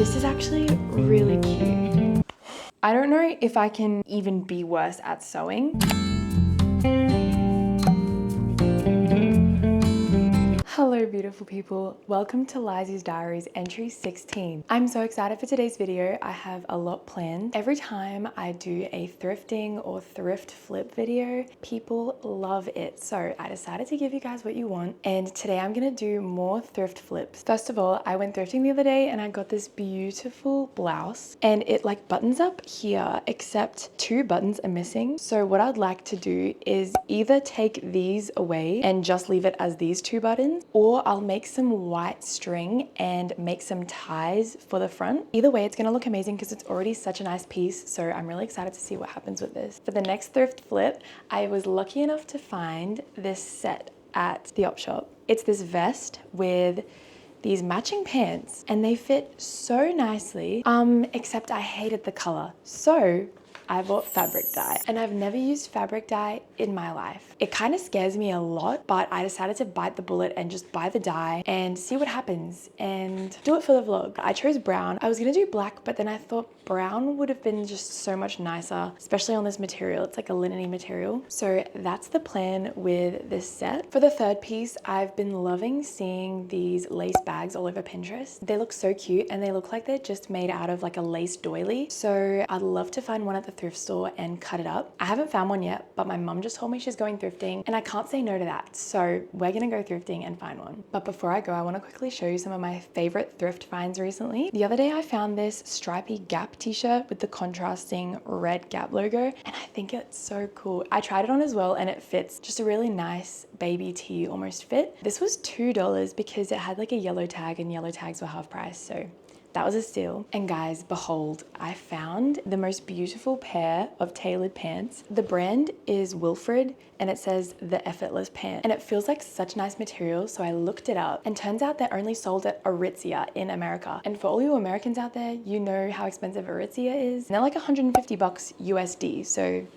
This is actually really cute. I don't know if I can even be worse at sewing. Hello beautiful people, welcome to Lizzie's Diaries entry 16. I'm so excited for today's video. I have a lot planned. Every time I do a thrifting or thrift flip video, people love it. So I decided to give you guys what you want, and today I'm gonna do more thrift flips. First of all, I went thrifting the other day and I got this beautiful blouse, and it like buttons up here except 2 buttons are missing. So what I'd like to do is either take these away and just leave it as these 2 buttons, or I'll make some white string and make some ties for the front. Either way, it's gonna look amazing because it's already such a nice piece. So I'm really excited to see what happens with this. For the next thrift flip, I was lucky enough to find this set at the op shop. It's this vest with these matching pants and they fit so nicely, except I hated the color. So I bought fabric dye, and I've never used fabric dye in my life. It kind of scares me a lot, but I decided to bite the bullet and just buy the dye and see what happens and do it for the vlog. I chose brown. I was gonna do black, but then I thought brown would have been just so much nicer, especially on this material. It's like a linen-y material. So that's the plan with this set. For the third piece, I've been loving seeing these lace bags all over Pinterest. They look so cute and they look like they're just made out of like a lace doily. So I'd love to find one at the thrift store and cut it up. I haven't found one yet, but my mum just told me she's going thrifting and I can't say no to that. So we're gonna go thrifting and find one. But before I go, I wanna quickly show you some of my favorite thrift finds recently. The other day I found this stripy Gap t-shirt with the contrasting red Gap logo, and I think it's so cool. I tried it on as well and it fits. Just a really nice baby tee almost fit. This was $2 because it had like a yellow tag and yellow tags were half price. So that was a steal. And guys, behold, I found the most beautiful pair of tailored pants. The brand is Wilfred and it says the effortless pant, and it feels like such nice material. So I looked it up and turns out they're only sold at Aritzia in America. And for all you Americans out there, you know how expensive Aritzia is. And they're like 150 bucks USD. So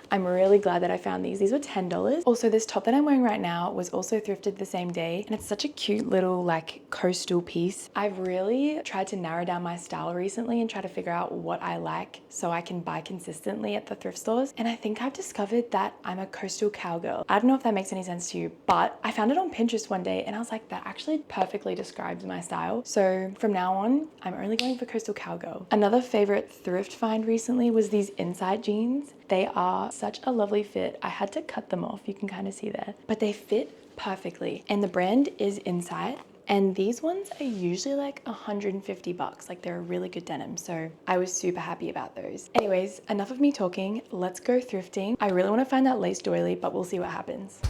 I'm really glad that I found these. These were $10. Also, this top that I'm wearing right now was also thrifted the same day, and it's such a cute little like coastal piece. I've really tried to narrow down my style recently and try to figure out what I like so I can buy consistently at the thrift stores. And I think I've discovered that I'm a coastal cowgirl. I don't know if that makes any sense to you, but I found it on Pinterest one day and I was like, that actually perfectly describes my style. So from now on, I'm only going for coastal cowgirl. Another favorite thrift find recently was these inside jeans. They are such a lovely fit. I had to cut them off, you can kind of see there, but they fit perfectly. And the brand is Inside. And these ones are usually like 150 bucks. Like they're a really good denim. So I was super happy about those. Anyways, enough of me talking. Let's go thrifting. I really want to find that lace doily, but we'll see what happens.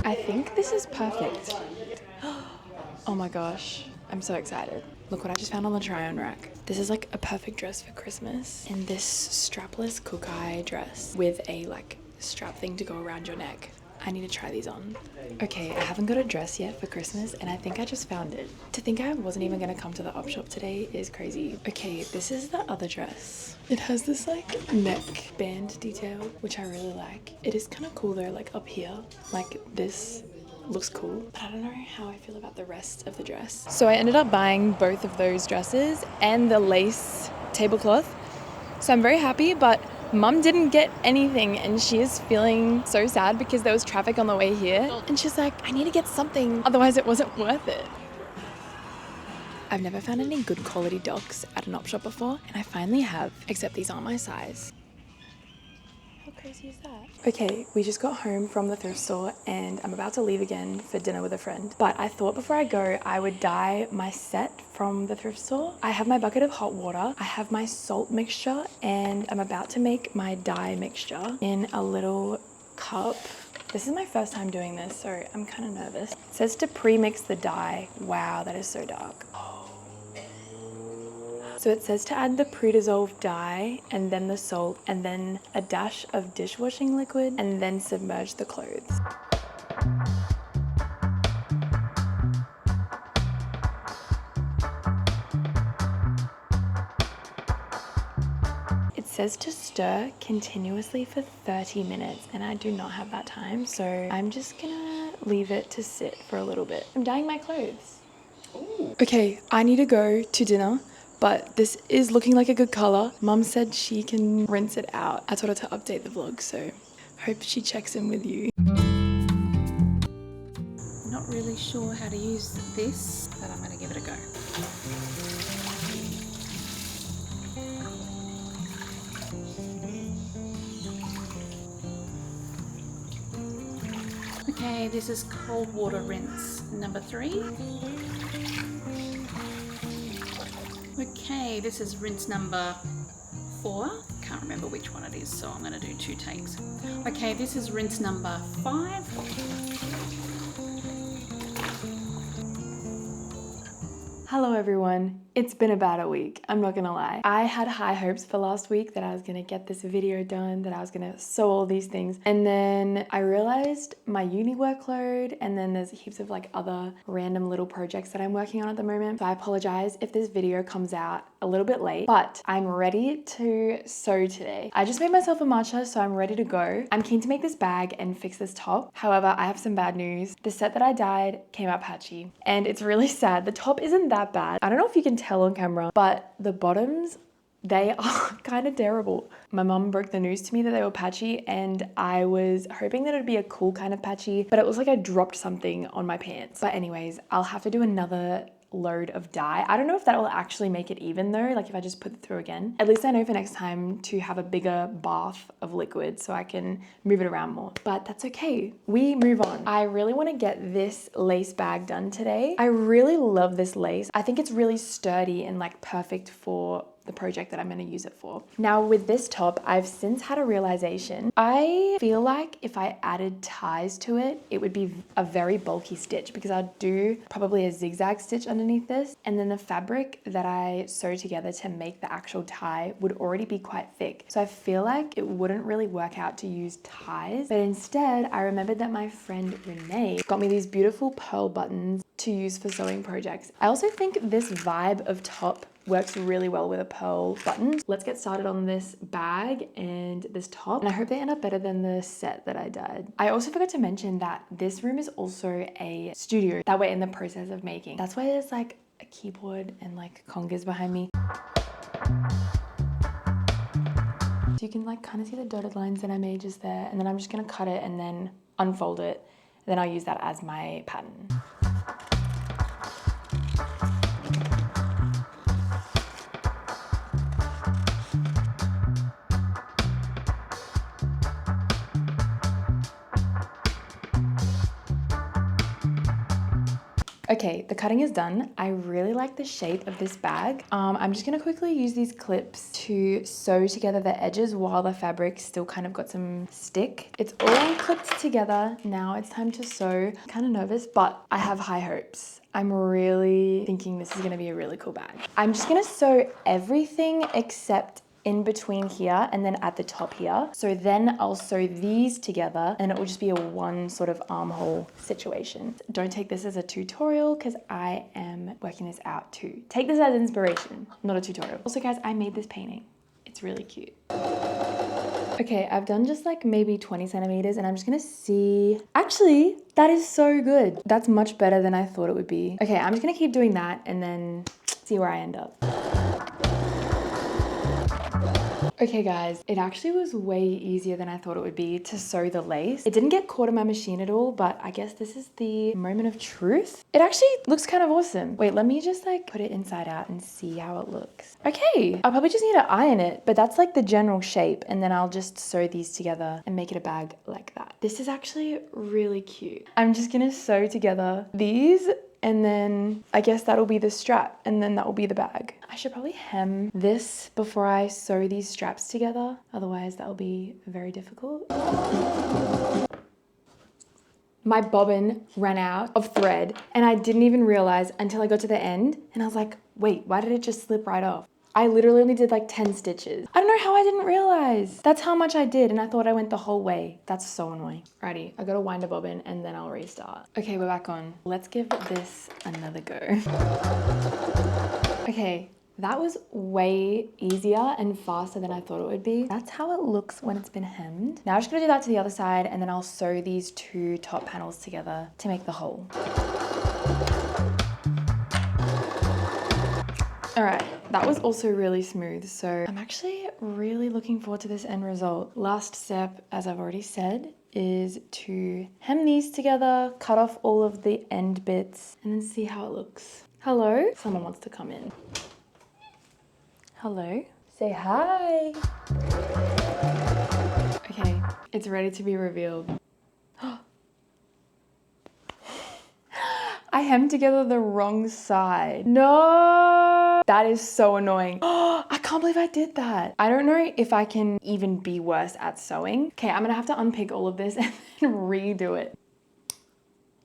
I think this is perfect. Oh my gosh, I'm so excited. Look what I just found on the try-on rack. This is like a perfect dress for Christmas. And this strapless Kookai dress with a like strap thing to go around your neck. I need to try these on. Okay, I haven't got a dress yet for Christmas and I think I just found it. To think I wasn't even gonna come to the op shop today is crazy. Okay, this is the other dress. It has this like neck band detail, which I really like. It is kind of cool though, like up here, like this looks cool, but I don't know how I feel about the rest of the dress. So I ended up buying both of those dresses and the lace tablecloth. So I'm very happy, but Mum didn't get anything and she is feeling so sad because there was traffic on the way here. And she's like, I need to get something, otherwise it wasn't worth it. I've never found any good quality docs at an op shop before, and I finally have, except these aren't my size. How crazy is that? Okay, we just got home from the thrift store and I'm about to leave again for dinner with a friend. But I thought before I go, I would dye my set from the thrift store. I have my bucket of hot water, I have my salt mixture, and I'm about to make my dye mixture in a little cup. This is my first time doing this, so I'm kind of nervous. It says to pre-mix the dye. Wow, that is so dark. So it says to add the pre-dissolved dye and then the salt and then a dash of dishwashing liquid and then submerge the clothes. says to stir continuously for 30 minutes and I do not have that time, so I'm just gonna leave it to sit for a little bit. I'm dyeing my clothes. Ooh. Okay, I need to go to dinner, but this is looking like a good color. Mum said she can rinse it out. I told her to update the vlog, so hope she checks in with you. Not really sure how to use this, but I'm gonna give it a go. Okay, this is cold water rinse number 3. Okay, this is rinse number 4. Can't remember which one it is, so I'm gonna do 2 takes. Okay, this is rinse number 5. Hello everyone, it's been about a week, I'm not gonna lie. I had high hopes for last week that I was gonna get this video done, that I was gonna sew all these things, and then I realized my uni workload, and then there's heaps of like other random little projects that I'm working on at the moment. So I apologize if this video comes out a little bit late, but I'm ready to sew today. I just made myself a matcha, so I'm ready to go. I'm keen to make this bag and fix this top. However, I have some bad news. The set that I dyed came out patchy, and it's really sad. The top isn't that bad. I don't know if you can tell on camera, but the bottoms, they are kind of terrible. My mum broke the news to me that they were patchy, and I was hoping that it would be a cool kind of patchy, but it was like I dropped something on my pants. But anyways, I'll have to do another load of dye. I don't know if that will actually make it even though, like if I just put it through again. At least I know for next time to have a bigger bath of liquid so I can move it around more. But that's okay. We move on. I really want to get this lace bag done today. I really love this lace. I think it's really sturdy and like perfect for the project that I'm going to use it for. Now with this top, I've since had a realization. I feel like if I added ties to it, it would be a very bulky stitch because I'd do probably a zigzag stitch underneath this, and then the fabric that I sew together to make the actual tie would already be quite thick. So I feel like it wouldn't really work out to use ties, but instead I remembered that my friend Renee got me these beautiful pearl buttons to use for sewing projects. I also think this vibe of top works really well with a pearl button. Let's get started on this bag and this top, and I hope they end up better than the set that I dyed. I also forgot to mention that this room is also a studio that we're in the process of making. That's why there's like a keyboard and like congas behind me. So you can like kind of see the dotted lines that I made just there, and then I'm just gonna cut it and then unfold it, and then I'll use that as my pattern. Okay, the cutting is done. I really like the shape of this bag. I'm just gonna quickly use these clips to sew together the edges while the fabric still kind of got some stick. It's all clipped together. Now it's time to sew. I'm kind of nervous, but I have high hopes. I'm really thinking this is gonna be a really cool bag. I'm just gonna sew everything except in between here and then at the top here. So then I'll sew these together and it will just be a one sort of armhole situation. Don't take this as a tutorial because I am working this out too. Take this as inspiration, not a tutorial. Also guys, I made this painting. It's really cute. Okay, I've done just like maybe 20 centimeters and I'm just gonna see. Actually, that is so good. That's much better than I thought it would be. Okay, I'm just gonna keep doing that and then see where I end up. Okay guys, it actually was way easier than I thought it would be to sew the lace. It didn't get caught in my machine at all, but I guess this is the moment of truth. It actually looks kind of awesome. Wait, let me just like put it inside out and see how it looks. Okay, I'll probably just need to iron it, but that's like the general shape, and then I'll just sew these together and make it a bag like that. This is actually really cute. I'm just gonna sew together these, and then I guess that'll be the strap, and then that will be the bag. I should probably hem this before I sew these straps together. Otherwise that will be very difficult. My bobbin ran out of thread and I didn't even realize until I got to the end, and I was like, wait, why did it just slip right off? I literally only did like 10 stitches. I don't know how I didn't realize. That's how much I did, and I thought I went the whole way. That's so annoying. Alrighty, I gotta wind a bobbin and then I'll restart. Okay, we're back on. Let's give this another go. Okay, That was way easier and faster than I thought it would be. That's how it looks when it's been hemmed. Now I'm just gonna do that to the other side, and then I'll sew these two top panels together to make the whole. All right, that was also really smooth. So I'm actually really looking forward to this end result. Last step, as I've already said, is to hem these together, cut off all of the end bits, and then see how it looks. Hello? Someone wants to come in. Hello? Say hi. Okay, it's ready to be revealed. I hemmed together the wrong side. No! That is so annoying. I can't believe I did that. I don't know if I can even be worse at sewing. Okay, I'm gonna have to unpick all of this and then redo it.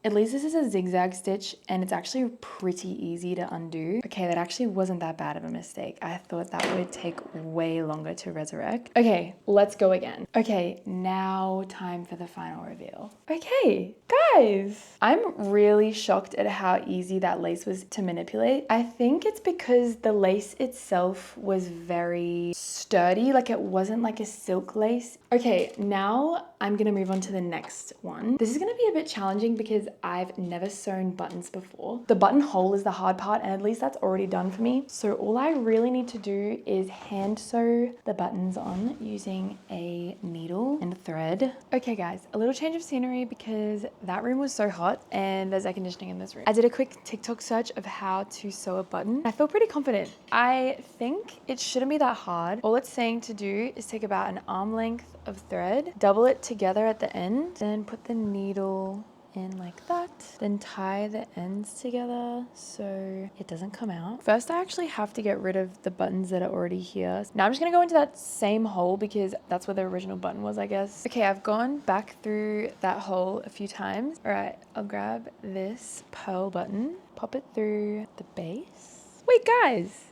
At least this is a zigzag stitch and it's actually pretty easy to undo. Okay, that actually wasn't that bad of a mistake. I thought that would take way longer to resurrect. Okay, let's go again. Okay, now time for the final reveal. Okay, guys, I'm really shocked at how easy that lace was to manipulate. I think it's because the lace itself was very sturdy, like it wasn't like a silk lace. Okay, now I'm gonna move on to the next one. This is gonna be a bit challenging because I've never sewn buttons before. The buttonhole is the hard part, and at least that's already done for me. So all I really need to do is hand sew the buttons on using a needle and thread. Okay guys, a little change of scenery because that room was so hot and there's air conditioning in this room. I did a quick TikTok search of how to sew a button. I feel pretty confident. I think it shouldn't be that hard. All it's saying to do is take about an arm length of thread, double it together at the end, then put the needle in like that, then tie the ends together so it doesn't come out. First, I actually have to get rid of the buttons that are already here. Now I'm just gonna go into that same hole because that's where the original button was, I guess. Okay, I've gone back through that hole a few times. All right, I'll grab this pearl button, pop it through the base. Wait, guys,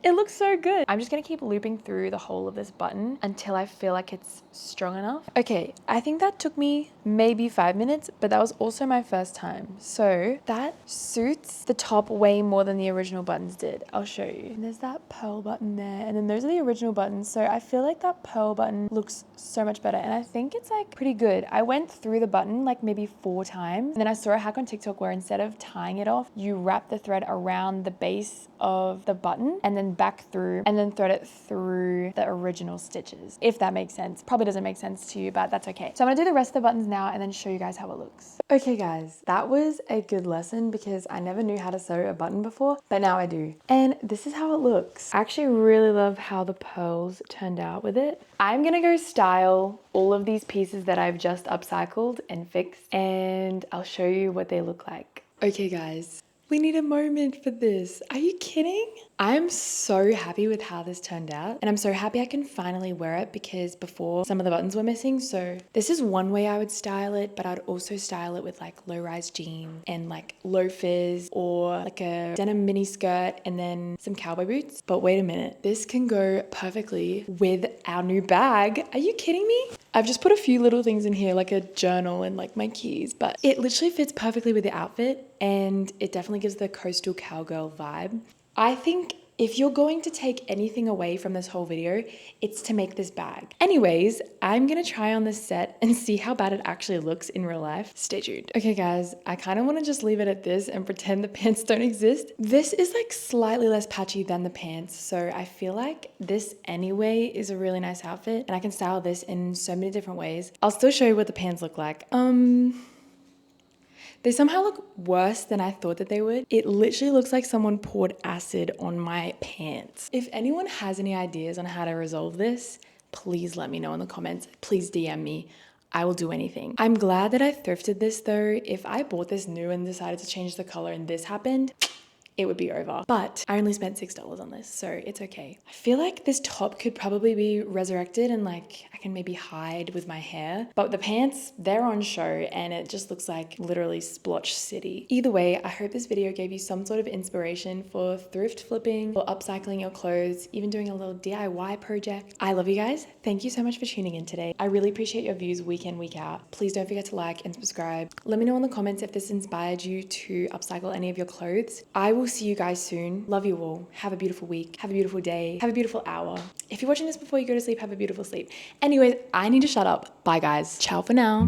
it looks so good. I'm just gonna keep looping through the whole of this button until I feel like it's strong enough. Okay, I think that took me maybe 5 minutes, but that was also my first time. So that suits the top way more than the original buttons did. I'll show you. And there's that pearl button there, and then those are the original buttons. So I feel like that pearl button looks so much better, and I think it's like pretty good. I went through the button like maybe 4 times, and then I saw a hack on TikTok where instead of tying it off, you wrap the thread around the base of the button and then back through and then thread it through the original stitches, if that makes sense. Probably doesn't make sense to you, but that's okay. So I'm gonna do the rest of the buttons now and then show you guys how it looks. Okay guys, that was a good lesson because I never knew how to sew a button before, but now I do. And this is how it looks. I actually really love how the pearls turned out with it. I'm gonna go style all of these pieces that I've just upcycled and fixed, and I'll show you what they look like. Okay guys, we need a moment for this. Are you kidding? I'm so happy with how this turned out, and I'm so happy I can finally wear it because before some of the buttons were missing. So this is one way I would style it, but I'd also style it with like low-rise jeans and like loafers or like a denim mini skirt and then some cowboy boots. But wait a minute, this can go perfectly with our new bag. Are you kidding me? I've just put a few little things in here like a journal and like my keys, but it literally fits perfectly with the outfit and it definitely gives the coastal cowgirl vibe. I think if you're going to take anything away from this whole video, it's to make this bag. Anyways, I'm gonna try on this set and see how bad it actually looks in real life. Stay tuned. Okay guys, I kind of want to just leave it at this and pretend the pants don't exist. This is like slightly less patchy than the pants, so I feel like this anyway is a really nice outfit and I can style this in so many different ways. I'll still show you what the pants look like. They somehow look worse than I thought that they would. It literally looks like someone poured acid on my pants. If anyone has any ideas on how to resolve this, please let me know in the comments. Please DM me. I will do anything. I'm glad that I thrifted this though. If I bought this new and decided to change the color and this happened, it would be over. But I only spent $6 on this, so it's okay. I feel like this top could probably be resurrected and like I can maybe hide with my hair. But the pants, they're on show and it just looks like literally splotch city. Either way, I hope this video gave you some sort of inspiration for thrift flipping or upcycling your clothes, even doing a little DIY project. I love you guys. Thank you so much for tuning in today. I really appreciate your views week in, week out. Please don't forget to like and subscribe. Let me know in the comments if this inspired you to upcycle any of your clothes. I will will see you guys soon. Love you all. Have a beautiful week. Have a beautiful day. Have a beautiful hour. If you're watching this before you go to sleep, have a beautiful sleep. Anyways, I need to shut up. Bye guys. Ciao for now.